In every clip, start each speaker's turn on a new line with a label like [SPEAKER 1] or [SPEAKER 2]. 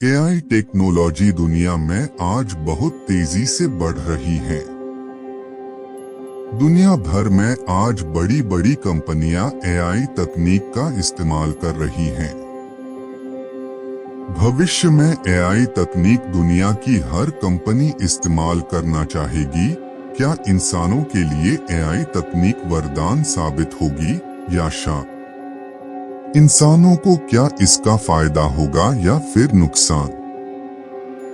[SPEAKER 1] AI technology दुनिया में आज बहुत तेजी से बढ़ रही है। दुनिया भर में आज बड़ी बड़ी कंपनियां एआई तकनीक का इस्तेमाल कर रही हैं। भविष्य में एआई तकनीक दुनिया की हर कंपनी इस्तेमाल करना चाहेगी। क्या इंसानों के लिए एआई तकनीक वरदान साबित होगी या शाप? इंसानों को क्या इसका फायदा होगा या फिर नुकसान?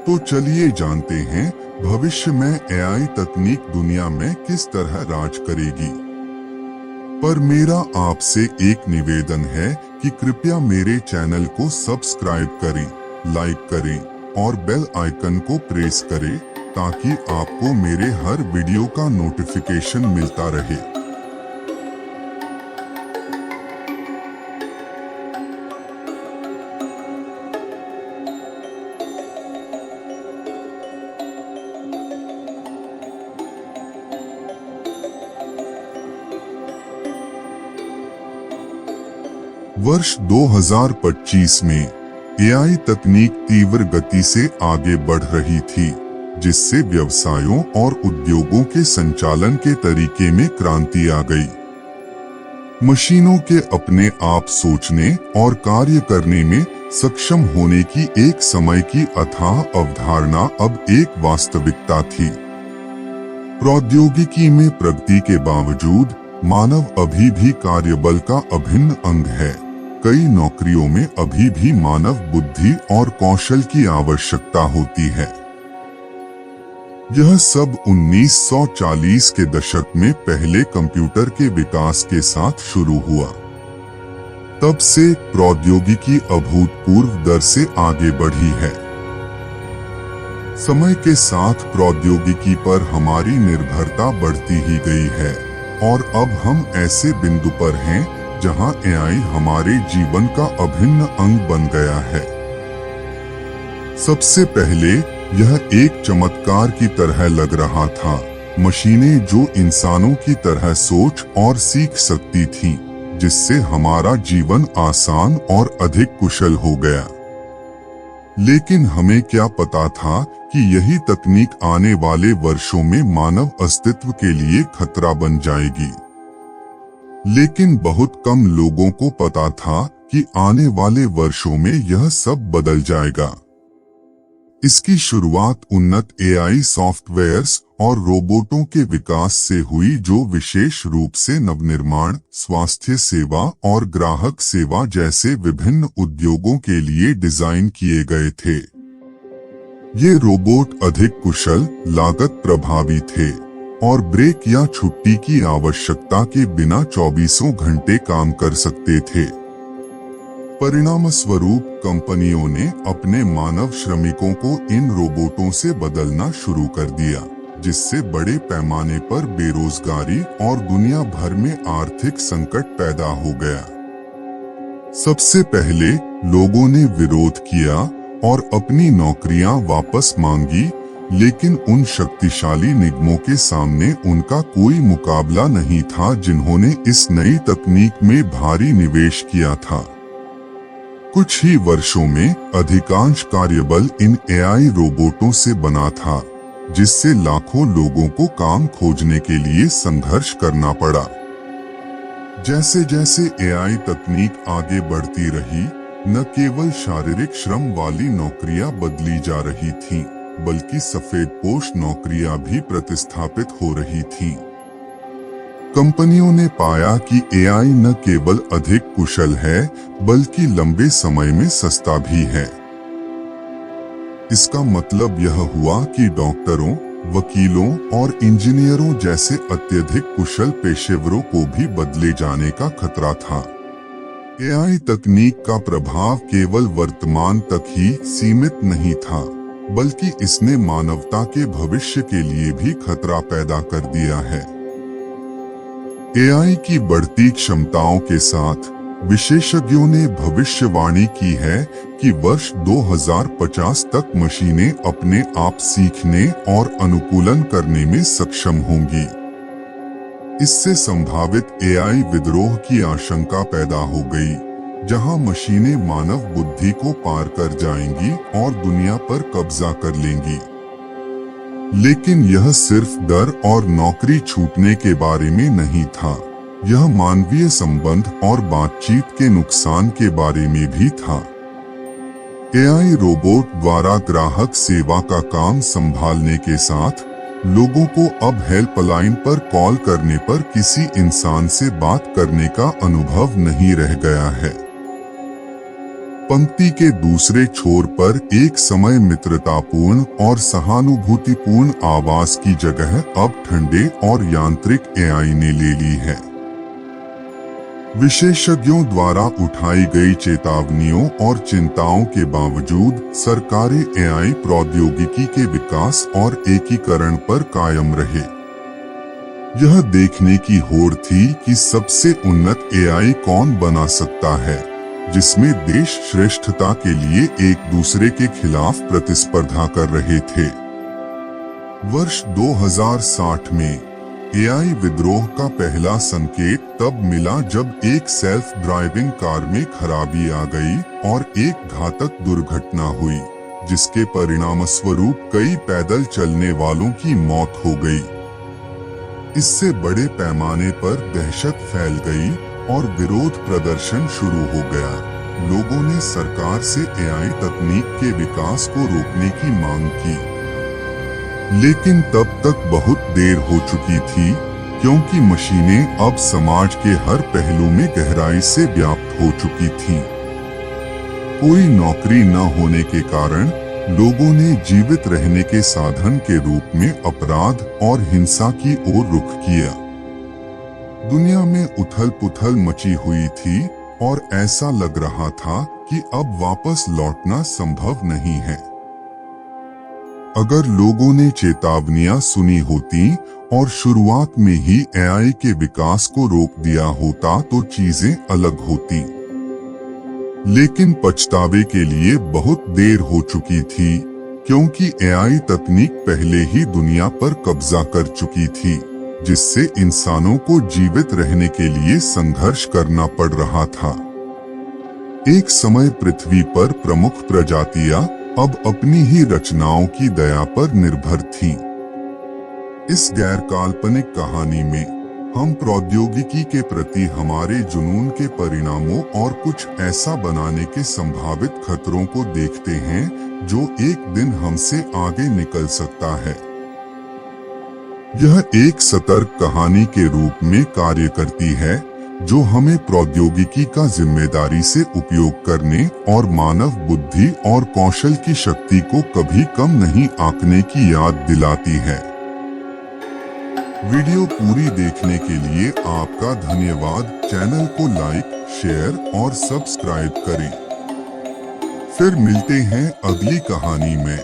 [SPEAKER 1] तो चलिए जानते हैं भविष्य में एआई तकनीक दुनिया में किस तरह राज करेगी। पर मेरा आपसे एक निवेदन है कि कृपया मेरे चैनल को सब्सक्राइब करें, लाइक करें और बेल आइकन को प्रेस करें ताकि आपको मेरे हर वीडियो का नोटिफिकेशन मिलता रहे। वर्ष 2025 में एआई तकनीक तीव्र गति से आगे बढ़ रही थी, जिससे व्यवसायों और उद्योगों के संचालन के तरीके में क्रांति आ गई। मशीनों के अपने आप सोचने और कार्य करने में सक्षम होने की एक समय की अथाह अवधारणा अब एक वास्तविकता थी। प्रौद्योगिकी में प्रगति के बावजूद मानव अभी भी कार्यबल का अभिन्न अंग है। कई नौकरियों में अभी भी मानव बुद्धि और कौशल की आवश्यकता होती है। यह सब 1940 के दशक में पहले कंप्यूटर के विकास के साथ शुरू हुआ। तब से प्रौद्योगिकी अभूतपूर्व दर से आगे बढ़ी है। समय के साथ प्रौद्योगिकी पर हमारी निर्भरता बढ़ती ही गई है और अब हम ऐसे बिंदु पर हैं जहां एआई हमारे जीवन का अभिन्न अंग बन गया है। सबसे पहले यह एक चमत्कार की तरह लग रहा था। मशीनें जो इंसानों की तरह सोच और सीख सकती थीं, जिससे हमारा जीवन आसान और अधिक कुशल हो गया। लेकिन हमें क्या पता था कि यही तकनीक आने वाले वर्षों में मानव अस्तित्व के लिए खतरा बन जाएगी। लेकिन बहुत कम लोगों को पता था कि आने वाले वर्षों में यह सब बदल जाएगा। इसकी शुरुआत उन्नत एआई सॉफ्टवेयर्स और रोबोटों के विकास से हुई, जो विशेष रूप से नवनिर्माण, स्वास्थ्य सेवा और ग्राहक सेवा जैसे विभिन्न उद्योगों के लिए डिजाइन किए गए थे। ये रोबोट अधिक कुशल, लागत प्रभावी थे और ब्रेक या छुट्टी की आवश्यकता के बिना 24 घंटे काम कर सकते थे। परिणामस्वरूप कंपनियों ने अपने मानव श्रमिकों को इन रोबोटों से बदलना शुरू कर दिया, जिससे बड़े पैमाने पर बेरोजगारी और दुनिया भर में आर्थिक संकट पैदा हो गया। सबसे पहले लोगों ने विरोध किया और अपनी नौकरियां वापस मांगी, लेकिन उन शक्तिशाली निगमों के सामने उनका कोई मुकाबला नहीं था जिन्होंने इस नई तकनीक में भारी निवेश किया था। कुछ ही वर्षों में अधिकांश कार्यबल इन एआई रोबोटों से बना था, जिससे लाखों लोगों को काम खोजने के लिए संघर्ष करना पड़ा। जैसे जैसे एआई तकनीक आगे बढ़ती रही, न केवल शारीरिक श्रम वाली नौकरियां बदली जा रही थीं, बल्कि सफेदपोश नौकरियां भी प्रतिस्थापित हो रही थीं। कंपनियों ने पाया कि एआई न केवल अधिक कुशल है, बल्कि लंबे समय में सस्ता भी है। इसका मतलब यह हुआ कि डॉक्टरों, वकीलों और इंजीनियरों जैसे अत्यधिक कुशल पेशेवरों को भी बदले जाने का खतरा था। एआई तकनीक का प्रभाव केवल वर्तमान तक ही सीमित नहीं था, बल्कि इसने मानवता के भविष्य के लिए भी खतरा पैदा कर दिया है। एआई की बढ़ती क्षमताओं के साथ विशेषज्ञों ने भविष्यवाणी की है कि वर्ष 2050 तक मशीनें अपने आप सीखने और अनुकूलन करने में सक्षम होंगी। इससे संभावित एआई विद्रोह की आशंका पैदा हो गई, जहां मशीनें मानव बुद्धि को पार कर जाएंगी और दुनिया पर कब्जा कर लेंगी। लेकिन यह सिर्फ डर और नौकरी छूटने के बारे में नहीं था, यह मानवीय संबंध और बातचीत के नुकसान के बारे में भी था। एआई रोबोट द्वारा ग्राहक सेवा का काम संभालने के साथ लोगों को अब हेल्पलाइन पर कॉल करने पर किसी इंसान से बात करने का अनुभव नहीं रह गया है। पंक्ति के दूसरे छोर पर एक समय मित्रतापूर्ण और सहानुभूतिपूर्ण आवाज की जगह अब ठंडे और यांत्रिक एआई ने ले ली है। विशेषज्ञों द्वारा उठाई गई चेतावनियों और चिंताओं के बावजूद सरकारें एआई प्रौद्योगिकी के विकास और एकीकरण पर कायम रहे। यह देखने की होड़ थी कि सबसे उन्नत एआई कौन बना सकता है, जिसमें देश श्रेष्ठता के लिए एक दूसरे के खिलाफ प्रतिस्पर्धा कर रहे थे। वर्ष 2060 में एआई विद्रोह का पहला संकेत तब मिला जब एक सेल्फ ड्राइविंग कार में खराबी आ गई और एक घातक दुर्घटना हुई, जिसके परिणामस्वरूप कई पैदल चलने वालों की मौत हो गई। इससे बड़े पैमाने पर दहशत फैल गई और विरोध प्रदर्शन शुरू हो गया। लोगों ने सरकार से एआई तकनीक के विकास को रोकने की मांग की, लेकिन तब तक बहुत देर हो चुकी थी, क्योंकि मशीनें अब समाज के हर पहलू में गहराई से व्याप्त हो चुकी थीं। कोई नौकरी न होने के कारण लोगों ने जीवित रहने के साधन के रूप में अपराध और हिंसा की ओर रुख किया। दुनिया में उथल-पुथल मची हुई थी और ऐसा लग रहा था कि अब वापस लौटना संभव नहीं है। अगर लोगों ने चेतावनियां सुनी होती और शुरुआत में ही एआई के विकास को रोक दिया होता तो चीजें अलग होती। लेकिन पछतावे के लिए बहुत देर हो चुकी थी, क्योंकि एआई तकनीक पहले ही दुनिया पर कब्जा कर चुकी थी, जिससे इंसानों को जीवित रहने के लिए संघर्ष करना पड़ रहा था। एक समय पृथ्वी पर प्रमुख प्रजातियां अब अपनी ही रचनाओं की दया पर निर्भर थीं। इस गैर काल्पनिक कहानी में हम प्रौद्योगिकी के प्रति हमारे जुनून के परिणामों और कुछ ऐसा बनाने के संभावित खतरों को देखते हैं जो एक दिन हमसे आगे निकल सकता है। यह एक सतर्क कहानी के रूप में कार्य करती है, जो हमें प्रौद्योगिकी का जिम्मेदारी से उपयोग करने और मानव बुद्धि और कौशल की शक्ति को कभी कम नहीं आंकने की याद दिलाती है। वीडियो पूरी देखने के लिए आपका धन्यवाद। चैनल को लाइक, शेयर और सब्सक्राइब करें। फिर मिलते हैं अगली कहानी में।